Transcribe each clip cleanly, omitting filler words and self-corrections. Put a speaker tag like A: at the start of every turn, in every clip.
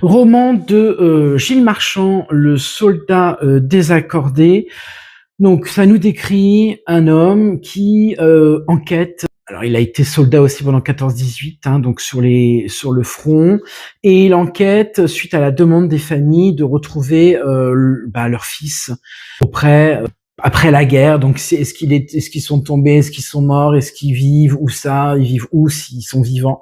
A: Roman de Gilles Marchand, Le soldat désaccordé. Donc, ça nous décrit un homme qui enquête. Alors, il a été soldat aussi pendant 14-18, hein, donc sur le front, et il enquête suite à la demande des familles de retrouver leur fils auprès après la guerre. Donc, est-ce qu'ils sont tombés, est-ce qu'ils sont morts, est-ce qu'ils vivent, où ça, ils vivent où s'ils sont vivants.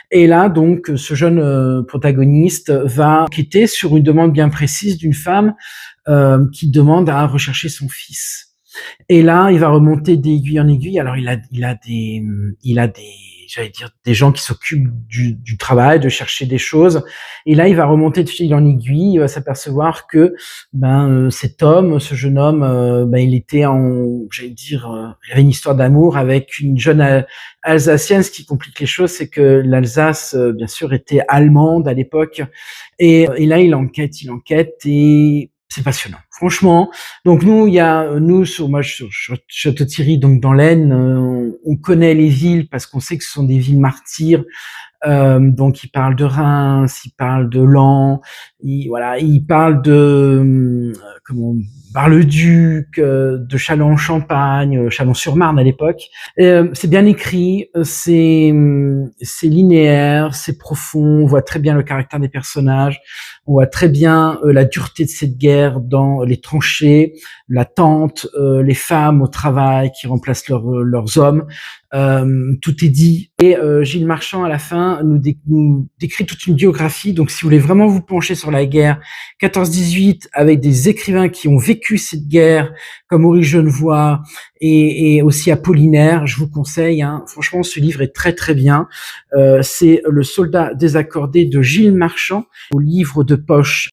A: Et là, donc, ce jeune protagoniste va enquêter sur une demande bien précise d'une femme qui demande à rechercher son fils. Et là, il va remonter d'aiguille en aiguille. Alors, il a des, j'allais dire, des gens qui s'occupent du travail, de chercher des choses. Et là, il va remonter de fil en aiguille. Il va s'apercevoir que, cet homme, ce jeune homme, il était j'allais dire, il avait une histoire d'amour avec une jeune Alsacienne. Ce qui complique les choses, c'est que l'Alsace, bien sûr, était allemande à l'époque. Et là, il enquête et c'est passionnant. Franchement. Donc moi, sur Château-Thierry, donc dans l'Aisne, on connaît les villes parce qu'on sait que ce sont des villes martyrs. Donc il parle de Reims, il parle de Laon, il parle de Bar-le-Duc, de Châlons-en-Champagne, Chalon-sur-Marne à l'époque. C'est bien écrit, c'est linéaire, c'est profond, on voit très bien le caractère des personnages, on voit très bien la dureté de cette guerre dans les tranchées, l'attente, les femmes au travail qui remplacent leurs hommes. Tout est dit. Et Gilles Marchand, à la fin, nous décrit toute une biographie. Donc, si vous voulez vraiment vous pencher sur la guerre 14-18, avec des écrivains qui ont vécu cette guerre, comme Maurice Genevoix et aussi Apollinaire, je vous conseille. Hein. Franchement, ce livre est très très bien. C'est Le soldat désaccordé de Gilles Marchand, au livre de poche